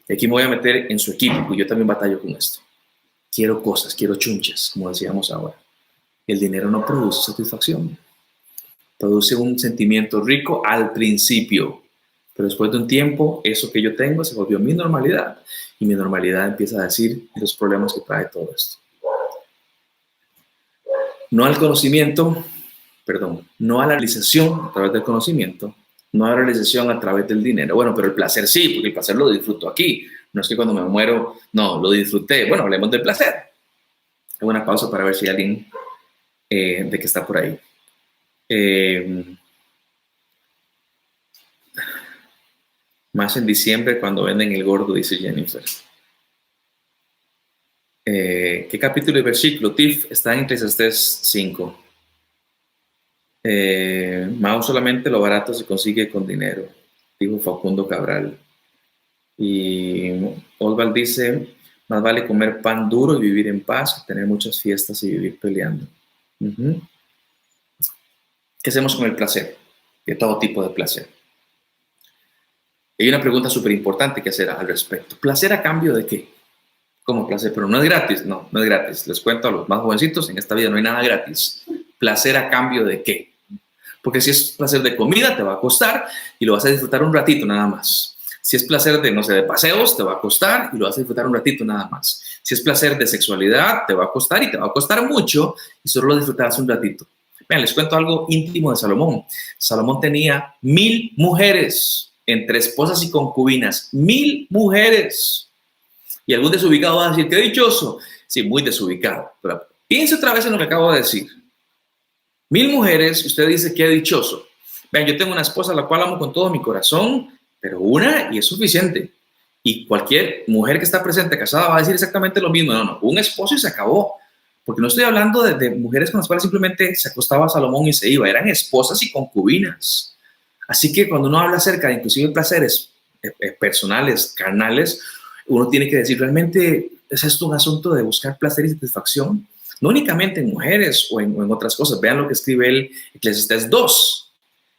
Y aquí me voy a meter en su equipo, porque yo también batallo con esto. Quiero cosas, quiero chunches, como decíamos ahora. El dinero no produce satisfacción. Produce un sentimiento rico al principio, pero después de un tiempo, eso que yo tengo se volvió mi normalidad. Y mi normalidad empieza a decir los problemas que trae todo esto. No al conocimiento, no a la realización a través del conocimiento, no a la realización a través del dinero. Bueno, pero el placer sí, porque el placer lo disfruto aquí. No es que cuando me muero, no, lo disfruté. Bueno, hablemos del placer. Hago una pausa para ver si hay alguien de que está por ahí. Más en diciembre cuando venden el gordo, dice Jennifer. ¿Qué capítulo y versículo? Tif está en Eclesiastés 5. Más solamente lo barato se consigue con dinero, dijo Facundo Cabral. Y Osval dice, más vale comer pan duro y vivir en paz que tener muchas fiestas y vivir peleando. ¿Qué hacemos con el placer? De todo tipo de placer. Hay una pregunta súper importante que hacer al respecto. ¿Placer a cambio de qué? ¿Cómo placer? Pero no es gratis. No, no es gratis. Les cuento a los más jovencitos, en esta vida no hay nada gratis. ¿Placer a cambio de qué? Porque si es placer de comida, te va a costar y lo vas a disfrutar un ratito nada más. Si es placer de, no sé, de paseos, te va a costar y lo vas a disfrutar un ratito nada más. Si es placer de sexualidad, te va a costar y te va a costar mucho y solo lo disfrutarás un ratito. Vean, les cuento algo íntimo de Salomón. Salomón tenía 1000 mujeres, entre esposas y concubinas. 1000 mujeres. Y algún desubicado va a decir, qué dichoso. Sí, muy desubicado. Pero piense otra vez en lo que acabo de decir. 1000 mujeres, usted dice, qué dichoso. Vean, yo tengo una esposa a la cual amo con todo mi corazón, pero una y es suficiente. Y cualquier mujer que está presente, casada, va a decir exactamente lo mismo. No, un esposo y se acabó. Porque no estoy hablando de mujeres con las cuales simplemente se acostaba Salomón y se iba. Eran esposas y concubinas. Así que cuando uno habla acerca de inclusive placeres personales, carnales, uno tiene que decir, ¿realmente es esto un asunto de buscar placer y satisfacción? No únicamente en mujeres o en otras cosas. Vean lo que escribe el Eclesiastés 2.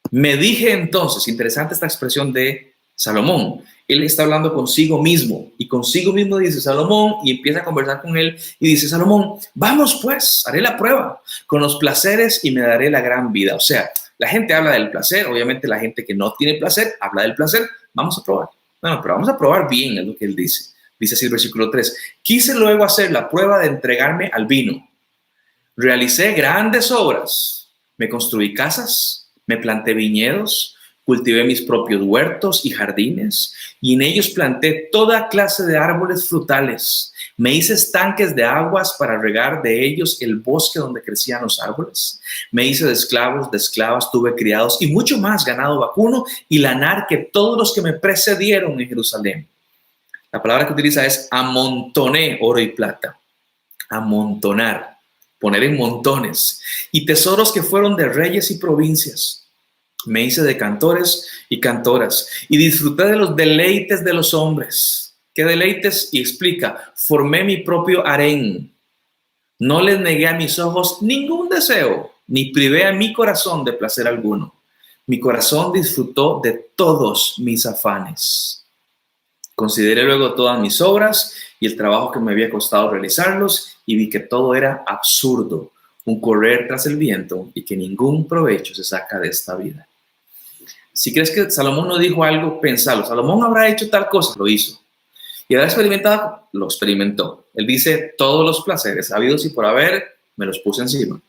Me dije entonces, interesante esta expresión de Salomón. Él está hablando consigo mismo y consigo mismo dice Salomón y empieza a conversar con él y dice Salomón, vamos pues, haré la prueba con los placeres y me daré la gran vida. O sea, la gente habla del placer, obviamente la gente que no tiene placer habla del placer, vamos a probar. No, pero vamos a probar bien, es lo que él dice. Dice así el versículo 3, quise luego hacer la prueba de entregarme al vino. Realicé grandes obras, me construí casas, me planté viñedos, Cultivé mis propios huertos y jardines, y en ellos planté toda clase de árboles frutales. Me hice estanques de aguas para regar de ellos el bosque donde crecían los árboles. Me hice de esclavos, de esclavas, tuve criados y mucho más ganado vacuno y lanar que todos los que me precedieron en Jerusalén. La palabra que utiliza es amontoné oro y plata. Amontonar, poner en montones. Y tesoros que fueron de reyes y provincias. Me hice de cantores y cantoras y disfruté de los deleites de los hombres. ¿Qué deleites? Y explica, formé mi propio harén. No les negué a mis ojos ningún deseo, ni privé a mi corazón de placer alguno. Mi corazón disfrutó de todos mis afanes. Consideré luego todas mis obras y el trabajo que me había costado realizarlos y vi que todo era absurdo, un correr tras el viento y que ningún provecho se saca de esta vida. Si crees que Salomón no dijo algo, pensalo. Salomón habrá hecho tal cosa, lo hizo. Y habrá experimentado, lo experimentó. Él dice, todos los placeres habidos y por haber, me los puse encima.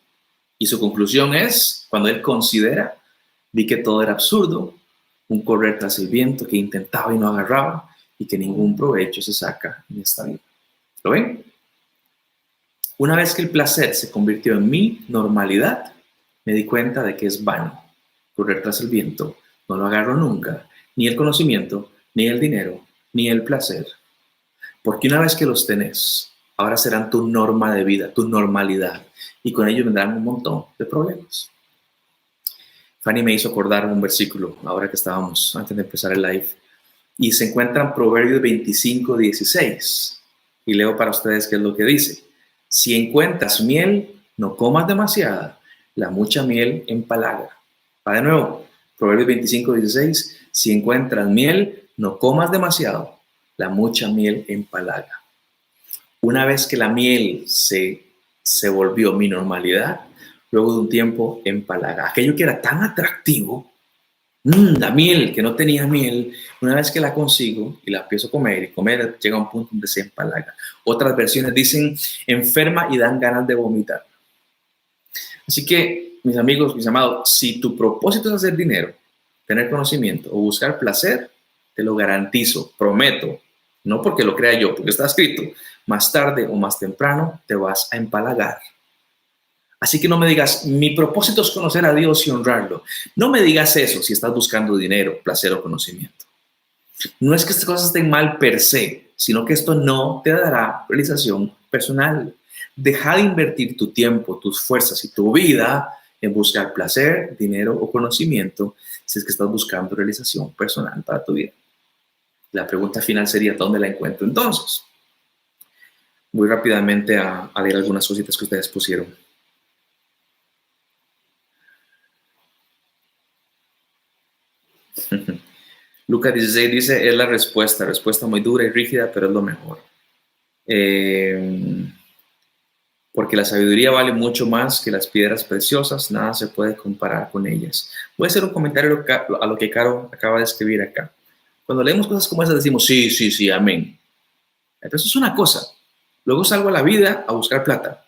Y su conclusión es, cuando él considera, vi que todo era absurdo, un correr tras el viento que intentaba y no agarraba, y que ningún provecho se saca en esta vida. ¿Lo ven? Una vez que el placer se convirtió en mi normalidad, me di cuenta de que es vano correr tras el viento. No lo agarro nunca, ni el conocimiento, ni el dinero, ni el placer. Porque una vez que los tenés, ahora serán tu norma de vida, tu normalidad, y con ello vendrán un montón de problemas. Fanny me hizo acordar un versículo, ahora que estábamos, antes de empezar el live, y se encuentra en Proverbios 25:16. Y leo para ustedes qué es lo que dice. Si encuentras miel, no comas demasiada, la mucha miel empalaga. Va de nuevo. Proverbios 25:16, si encuentras miel, no comas demasiado, la mucha miel empalaga. Una vez que la miel se volvió mi normalidad, luego de un tiempo empalaga. Aquello que era tan atractivo, la miel, que no tenía miel, una vez que la consigo y la empiezo a comer y comer, llega a un punto donde se empalaga. Otras versiones dicen enferma y dan ganas de vomitar. Así que, mis amigos, mis amados, si tu propósito es hacer dinero, tener conocimiento o buscar placer, te lo garantizo, prometo, no porque lo crea yo, porque está escrito, más tarde o más temprano te vas a empalagar. Así que no me digas, mi propósito es conocer a Dios y honrarlo. No me digas eso si estás buscando dinero, placer o conocimiento. No es que estas cosas estén mal per se, sino que esto no te dará realización personal. Deja de invertir tu tiempo, tus fuerzas y tu vida en buscar placer, dinero o conocimiento si es que estás buscando realización personal para tu vida. La pregunta final sería, ¿dónde la encuentro entonces? Voy rápidamente a leer algunas cositas que ustedes pusieron. Lucas 16 dice, es la respuesta muy dura y rígida, pero es lo mejor. Porque la sabiduría vale mucho más que las piedras preciosas, nada se puede comparar con ellas. Voy a hacer un comentario a lo que Caro acaba de escribir acá. Cuando leemos cosas como esas decimos, sí, amén. Entonces es una cosa. Luego salgo a la vida a buscar plata.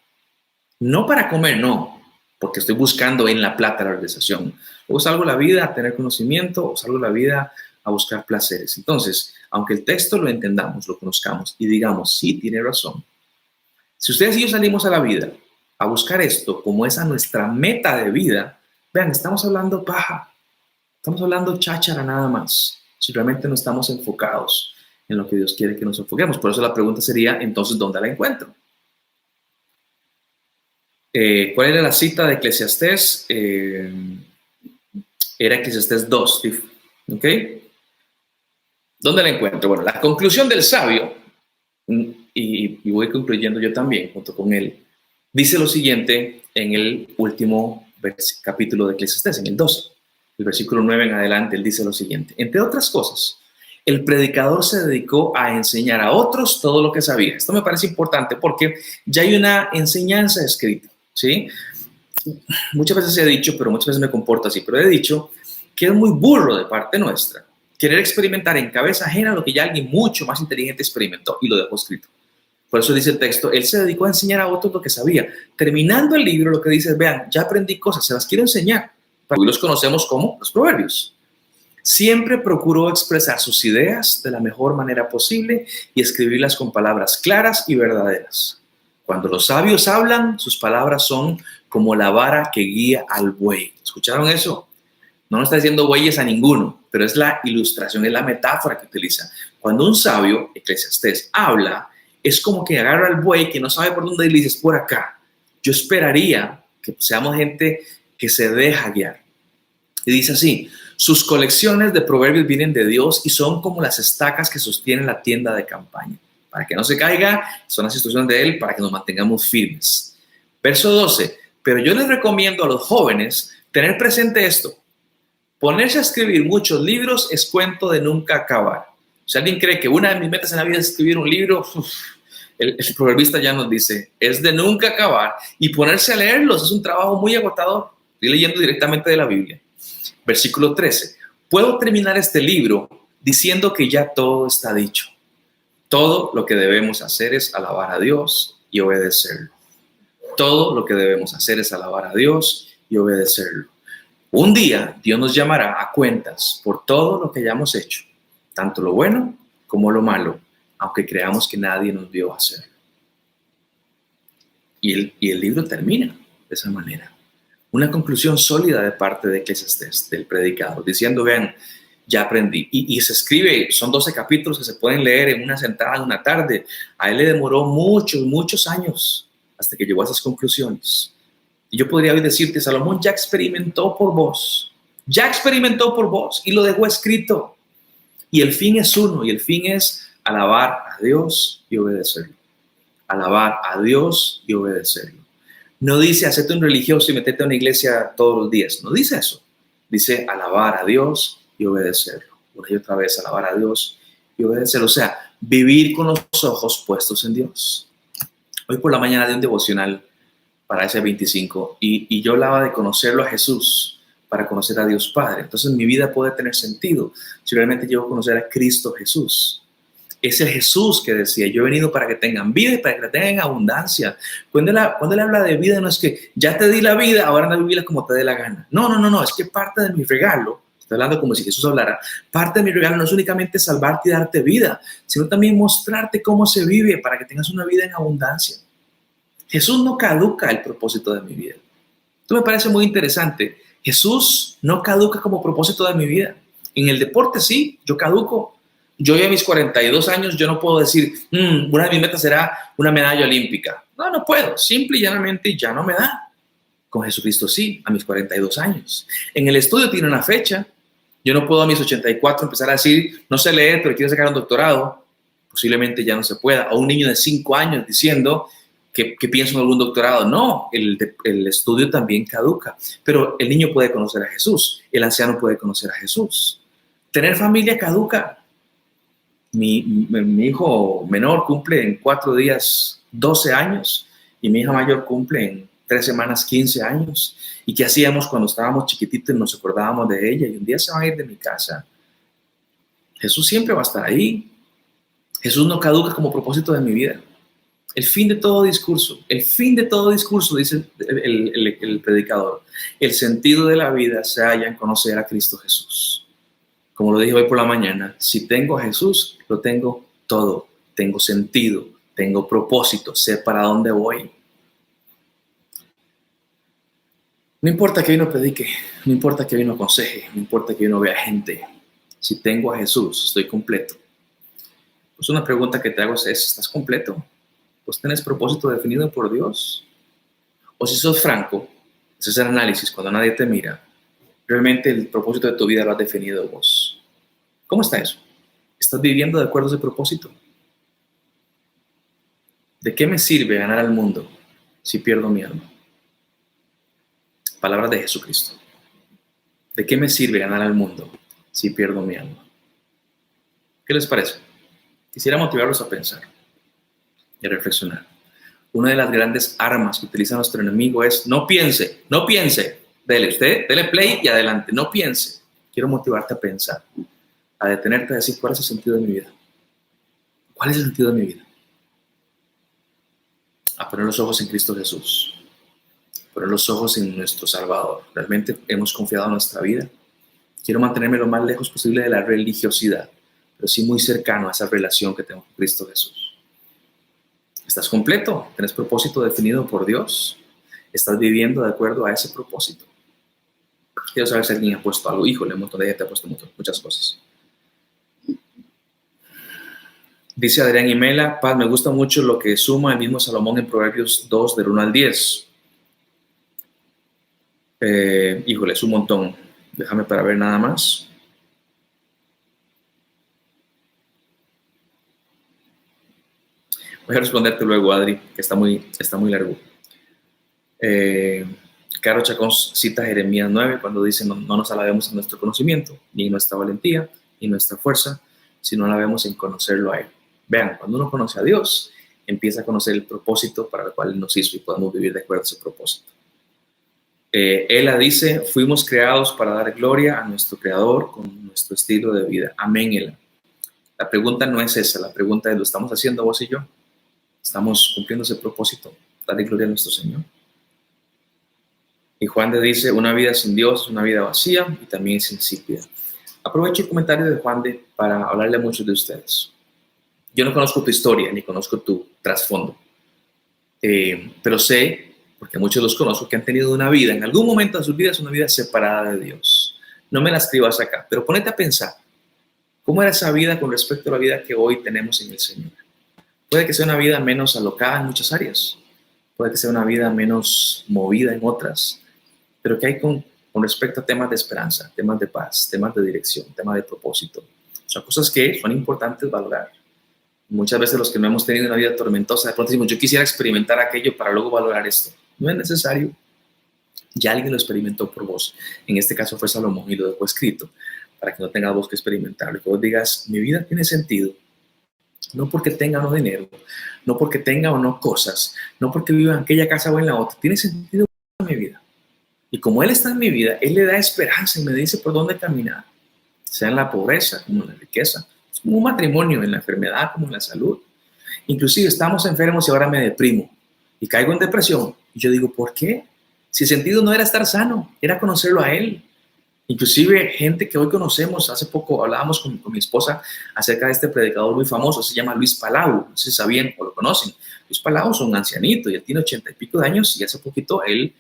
No para comer, no, porque estoy buscando en la plata la realización. Luego salgo a la vida a tener conocimiento o salgo a la vida a buscar placeres. Entonces, aunque el texto lo entendamos, lo conozcamos y digamos, sí, tiene razón. Si ustedes y yo salimos a la vida a buscar esto como esa nuestra meta de vida, vean, estamos hablando paja, estamos hablando cháchara nada más, si realmente no estamos enfocados en lo que Dios quiere que nos enfoquemos. Por eso la pregunta sería, entonces, ¿dónde la encuentro? ¿Cuál era la cita de Eclesiastés? Era Eclesiastés 2, ¿ok? ¿Dónde la encuentro? Bueno, la conclusión del sabio, y voy concluyendo yo también junto con él, dice lo siguiente en el último capítulo de Eclesiastés, en el 12, el versículo 9 en adelante, él dice lo siguiente, entre otras cosas, el predicador se dedicó a enseñar a otros todo lo que sabía. Esto me parece importante porque ya hay una enseñanza escrita, ¿sí? Muchas veces he dicho, pero muchas veces me comporto así, pero he dicho que es muy burro de parte nuestra querer experimentar en cabeza ajena lo que ya alguien mucho más inteligente experimentó y lo dejó escrito. Por eso dice el texto, él se dedicó a enseñar a otros lo que sabía. Terminando el libro, lo que dice es, vean, ya aprendí cosas, se las quiero enseñar. Hoy los conocemos como los proverbios. Siempre procuró expresar sus ideas de la mejor manera posible y escribirlas con palabras claras y verdaderas. Cuando los sabios hablan, sus palabras son como la vara que guía al buey. ¿Escucharon eso? No nos está diciendo bueyes a ninguno, pero es la ilustración, es la metáfora que utiliza. Cuando un sabio, Eclesiastés, habla, es como que agarra al buey que no sabe por dónde y le dices por acá. Yo esperaría que seamos gente que se deja guiar. Y dice así: sus colecciones de proverbios vienen de Dios y son como las estacas que sostienen la tienda de campaña. Para que no se caiga, son las instrucciones de Él para que nos mantengamos firmes. Verso 12. Pero yo les recomiendo a los jóvenes tener presente esto. Ponerse a escribir muchos libros es cuento de nunca acabar. Si alguien cree que una de mis metas en la vida es escribir un libro, el proverbista ya nos dice, es de nunca acabar. Y ponerse a leerlos es un trabajo muy agotador. Estoy leyendo directamente de la Biblia. Versículo 13. Puedo terminar este libro diciendo que ya todo está dicho. Todo lo que debemos hacer es alabar a Dios y obedecerlo. Todo lo que debemos hacer es alabar a Dios y obedecerlo. Un día Dios nos llamará a cuentas por todo lo que hayamos hecho, tanto lo bueno como lo malo, aunque creamos que nadie nos vio hacerlo. Y el libro termina de esa manera. Una conclusión sólida de parte de Eclesiastés, del predicador, diciendo, vean, ya aprendí. Y se escribe, son 12 capítulos que se pueden leer en una sentada, en una tarde. A él le demoró muchos años hasta que llegó a esas conclusiones. Y yo podría hoy decirte, Salomón ya experimentó por vos y lo dejó escrito. Y el fin es uno, y el fin es alabar a Dios y obedecerlo. Alabar a Dios y obedecerlo. No dice hacerte un religioso y meterte a una iglesia todos los días. No dice eso. Dice alabar a Dios y obedecerlo. Una y otra vez alabar a Dios y obedecerlo. O sea, vivir con los ojos puestos en Dios. Hoy por la mañana de un devocional para ese 25 y yo hablaba de conocerlo a Jesús para conocer a Dios Padre. Entonces mi vida puede tener sentido si realmente llego a conocer a Cristo Jesús. Es el Jesús que decía, yo he venido para que tengan vida y para que la tengan en abundancia. Cuando él habla de vida, no es que ya te di la vida, ahora anda a vivirla como te dé la gana. No, es que parte de mi regalo, estoy hablando como si Jesús hablara, parte de mi regalo no es únicamente salvarte y darte vida, sino también mostrarte cómo se vive para que tengas una vida en abundancia. Jesús no caduca el propósito de mi vida. Esto me parece muy interesante. Jesús no caduca como propósito de mi vida. En el deporte sí, yo caduco. Yo ya a mis 42 años, yo no puedo decir, una de mis metas será una medalla olímpica. No puedo. Simple y llanamente ya no me da. Con Jesucristo sí, a mis 42 años. En el estudio tiene una fecha. Yo no puedo a mis 84 empezar a decir, no sé leer, pero quiero sacar un doctorado. Posiblemente ya no se pueda. O un niño de 5 años diciendo que pienso en algún doctorado. No, el estudio también caduca. Pero el niño puede conocer a Jesús. El anciano puede conocer a Jesús. Tener familia caduca. Mi hijo menor cumple en 4 días 12 años y mi hija mayor cumple en 3 semanas 15 años. ¿Y qué hacíamos cuando estábamos chiquititos y nos acordábamos de ella? Y un día se van a ir de mi casa. Jesús siempre va a estar ahí. Jesús no caduca como propósito de mi vida. El fin de todo discurso, dice el predicador, el sentido de la vida se halla en conocer a Cristo Jesús. Como lo dije hoy por la mañana, si tengo a Jesús, lo tengo todo. Tengo sentido, tengo propósito, sé para dónde voy. No importa que hoy no predique, no importa que hoy no aconseje, no importa que hoy no vea gente. Si tengo a Jesús, estoy completo. Pues una pregunta que te hago es, ¿estás completo? ¿Pues tienes propósito definido por Dios? O si sos franco, ese es el análisis cuando nadie te mira, realmente el propósito de tu vida lo has definido vos. ¿Cómo está eso? ¿Estás viviendo de acuerdo a ese propósito? ¿De qué me sirve ganar al mundo si pierdo mi alma? Palabras de Jesucristo. ¿De qué me sirve ganar al mundo si pierdo mi alma? ¿Qué les parece? Quisiera motivarlos a pensar y a reflexionar. Una de las grandes armas que utiliza nuestro enemigo es no piense. Dele play y adelante. No piense. Quiero motivarte a pensar, a detenerte a decir cuál es el sentido de mi vida. ¿Cuál es el sentido de mi vida? A poner los ojos en Cristo Jesús. Poner los ojos en nuestro Salvador. ¿Realmente hemos confiado en nuestra vida? Quiero mantenerme lo más lejos posible de la religiosidad, pero sí muy cercano a esa relación que tengo con Cristo Jesús. ¿Estás completo? ¿Tienes propósito definido por Dios? ¿Estás viviendo de acuerdo a ese propósito? Quiero saber si alguien ha puesto algo. Híjole, un montón de gente ha puesto muchas cosas. Dice Adrián Imela, Paz, me gusta mucho lo que suma el mismo Salomón en Proverbios 2, del 1 al 10. Híjole, es un montón. Déjame para ver nada más. Voy a responderte luego, Adri, que está muy largo. Caro Chacón cita Jeremías 9 cuando dice no nos alabemos en nuestro conocimiento, ni en nuestra valentía, ni en nuestra fuerza, sino alabemos en conocerlo a Él. Vean, cuando uno conoce a Dios, empieza a conocer el propósito para el cual Él nos hizo y podemos vivir de acuerdo a ese propósito. Ella dice, fuimos creados para dar gloria a nuestro Creador con nuestro estilo de vida. Amén, Ela. La pregunta no es esa, la pregunta es, ¿lo estamos haciendo vos y yo? ¿Estamos cumpliendo ese propósito? Darle gloria a nuestro Señor. Y Juan de dice, una vida sin Dios es una vida vacía y también es insípida. Aprovecho el comentario de Juan de para hablarle a muchos de ustedes. Yo no conozco tu historia ni conozco tu trasfondo, pero sé, porque muchos los conozco, que han tenido una vida, en algún momento de sus vidas, una vida separada de Dios. No me la escribas acá, pero ponete a pensar, ¿cómo era esa vida con respecto a la vida que hoy tenemos en el Señor? Puede que sea una vida menos alocada en muchas áreas, puede que sea una vida menos movida en otras, pero que hay con respecto a temas de esperanza, temas de paz, temas de dirección, temas de propósito. Son cosas que son importantes valorar. Muchas veces los que no hemos tenido una vida tormentosa, de pronto decimos, yo quisiera experimentar aquello para luego valorar esto. No es necesario. Ya alguien lo experimentó por vos. En este caso fue Salomón y lo dejó escrito para que no tengas vos que experimentarlo. Que vos digas, mi vida tiene sentido. No porque tenga o no dinero, no porque tenga o no cosas, no porque viva en aquella casa o en la otra. Tiene sentido mi vida. Y como Él está en mi vida, Él le da esperanza y me dice por dónde caminar. Sea en la pobreza como en la riqueza. Es como un matrimonio, en la enfermedad como en la salud. Inclusive estamos enfermos y ahora me deprimo y caigo en depresión. Y yo digo, ¿por qué? Si el sentido no era estar sano, era conocerlo a Él. Inclusive gente que hoy conocemos, hace poco hablábamos con mi esposa acerca de este predicador muy famoso, se llama Luis Palau, no sé si sabían o lo conocen. Luis Palau es un ancianito y él tiene 80 y pico de años y hace poquito él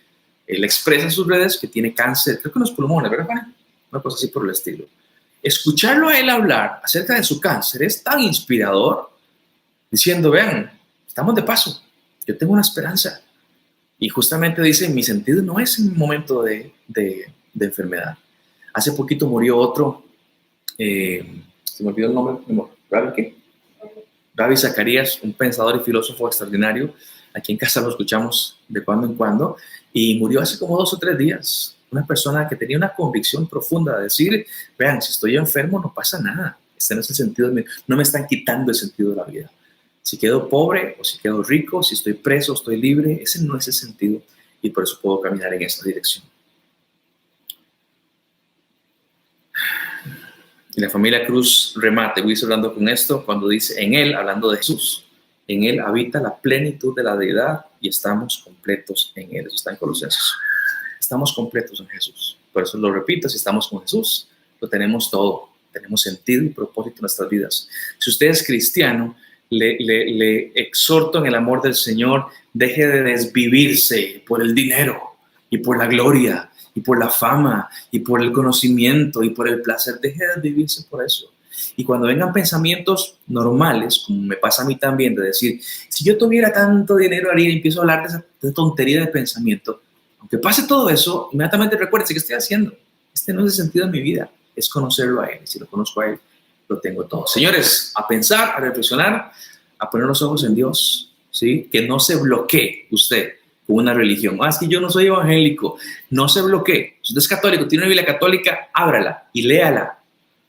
expresa en sus redes que tiene cáncer, creo que en los pulmones, ¿verdad, Juan? Una cosa así por el estilo. Escucharlo a él hablar acerca de su cáncer es tan inspirador, diciendo, vean, estamos de paso, yo tengo una esperanza. Y justamente dice, mi sentido no es en un momento de enfermedad. Hace poquito murió otro, se me olvidó el nombre, ¿Ravi qué? Ravi Zacarías, un pensador y filósofo extraordinario. Aquí en casa lo escuchamos de cuando en cuando. Y murió hace como 2 o 3 días. Una persona que tenía una convicción profunda de decir, vean, si estoy enfermo no pasa nada. Este no es el sentido, no me están quitando el sentido de la vida. Si quedo pobre o si quedo rico, si estoy preso o estoy libre, ese no es el sentido. Y por eso puedo caminar en esa dirección. Y la familia Cruz remate, voy a ir hablando con esto, cuando dice, en Él, hablando de Jesús, en Él habita la plenitud de la deidad y estamos completos en Él. Eso está en Colosenses. Estamos completos en Jesús. Por eso lo repito, si estamos con Jesús, lo tenemos todo. Tenemos sentido y propósito en nuestras vidas. Si usted es cristiano, le exhorto en el amor del Señor, deje de desvivirse por el dinero y por la gloria y por la fama y por el conocimiento y por el placer. Deje de desvivirse por eso. Y cuando vengan pensamientos normales, como me pasa a mí también, de decir, si yo tuviera tanto dinero haría, y empiezo a hablar de esa tontería de pensamiento, aunque pase todo eso, inmediatamente recuerde qué estoy haciendo. Este no es el sentido de mi vida, es conocerlo a Él. Y si lo conozco a Él, lo tengo todo. Señores, a pensar, a reflexionar, a poner los ojos en Dios, ¿sí? Que no se bloquee usted con una religión. Es que yo no soy evangélico. No se bloquee. Si usted es católico, tiene una Biblia católica, ábrala y léala.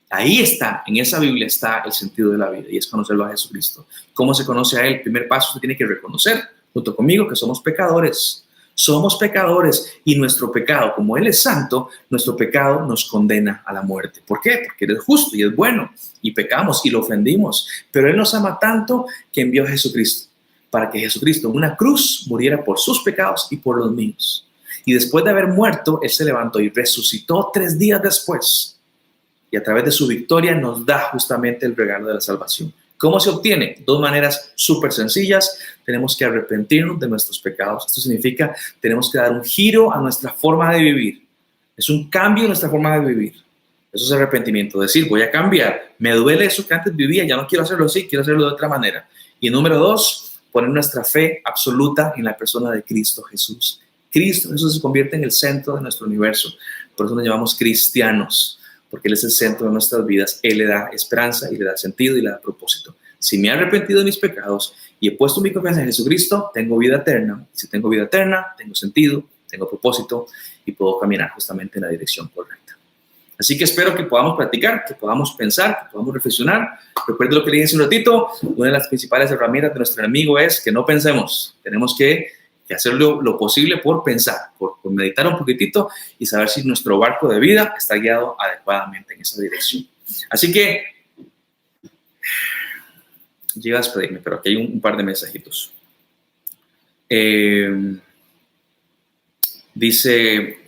Ahí está, en esa Biblia está el sentido de la vida y es conocerlo a Jesucristo. ¿Cómo se conoce a Él? El primer paso, usted tiene que reconocer, junto conmigo, que somos pecadores. Somos pecadores y nuestro pecado, como Él es santo, nuestro pecado nos condena a la muerte. ¿Por qué? Porque Él es justo y es bueno y pecamos y lo ofendimos. Pero Él nos ama tanto que envió a Jesucristo para que Jesucristo en una cruz muriera por sus pecados y por los míos. Y después de haber muerto, Él se levantó y resucitó 3 días después. y a través de su victoria nos da justamente el regalo de la salvación. ¿Cómo se obtiene? 2 maneras súper sencillas. Tenemos que arrepentirnos de nuestros pecados. Esto significa tenemos que dar un giro a nuestra forma de vivir. Es un cambio en nuestra forma de vivir. Eso es arrepentimiento. Decir, voy a cambiar. Me duele eso que antes vivía, ya no quiero hacerlo así, quiero hacerlo de otra manera. Y número 2, poner nuestra fe absoluta en la persona de Cristo Jesús. Cristo Jesús se convierte en el centro de nuestro universo. Por eso nos llamamos cristianos, porque Él es el centro de nuestras vidas. Él le da esperanza y le da sentido y le da propósito. Si me he arrepentido de mis pecados y he puesto mi confianza en Jesucristo, tengo vida eterna. Si tengo vida eterna, tengo sentido, tengo propósito y puedo caminar justamente en la dirección correcta. Así que espero que podamos practicar, que podamos pensar, que podamos reflexionar. Recuerden lo que le dije hace un ratito, una de las principales herramientas de nuestro enemigo es que no pensemos. Tenemos que hacer lo posible por pensar, por meditar un poquitito y saber si nuestro barco de vida está guiado adecuadamente en esa dirección. Así que, llega a despedirme, pero aquí hay un par de mensajitos. Dice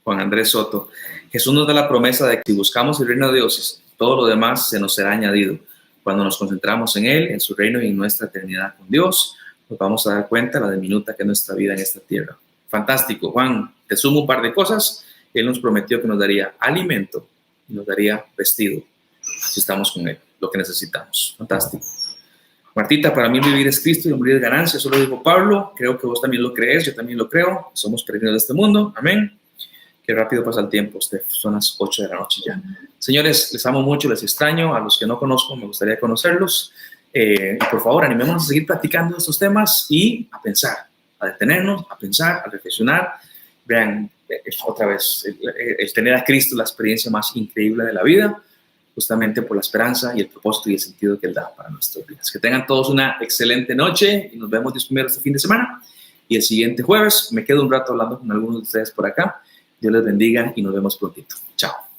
Juan Andrés Soto, Jesús nos da la promesa de que si buscamos el reino de Dios, todo lo demás se nos será añadido. Cuando nos concentramos en Él, en su reino y en nuestra eternidad con Dios, nos vamos a dar cuenta de la diminuta que es nuestra vida en esta tierra. Fantástico. Juan, te sumo un par de cosas. Él nos prometió que nos daría alimento y nos daría vestido si estamos con Él, lo que necesitamos. Fantástico. Martita, para mí vivir es Cristo y morir es ganancia. Eso lo dijo Pablo. Creo que vos también lo crees, yo también lo creo. Somos peregrinos de este mundo. Amén. Qué rápido pasa el tiempo, Steph. Son las 8 de la noche ya. Señores, les amo mucho, les extraño. A los que no conozco, me gustaría conocerlos. Por favor, animémonos a seguir platicando estos temas y a pensar, a detenernos, a pensar, a reflexionar. Vean, otra vez, el tener a Cristo es la experiencia más increíble de la vida, justamente por la esperanza y el propósito y el sentido que Él da para nuestras vidas. Que tengan todos una excelente noche y nos vemos Dios primero este fin de semana. Y el siguiente jueves me quedo un rato hablando con algunos de ustedes por acá. Dios les bendiga y nos vemos prontito. Chao.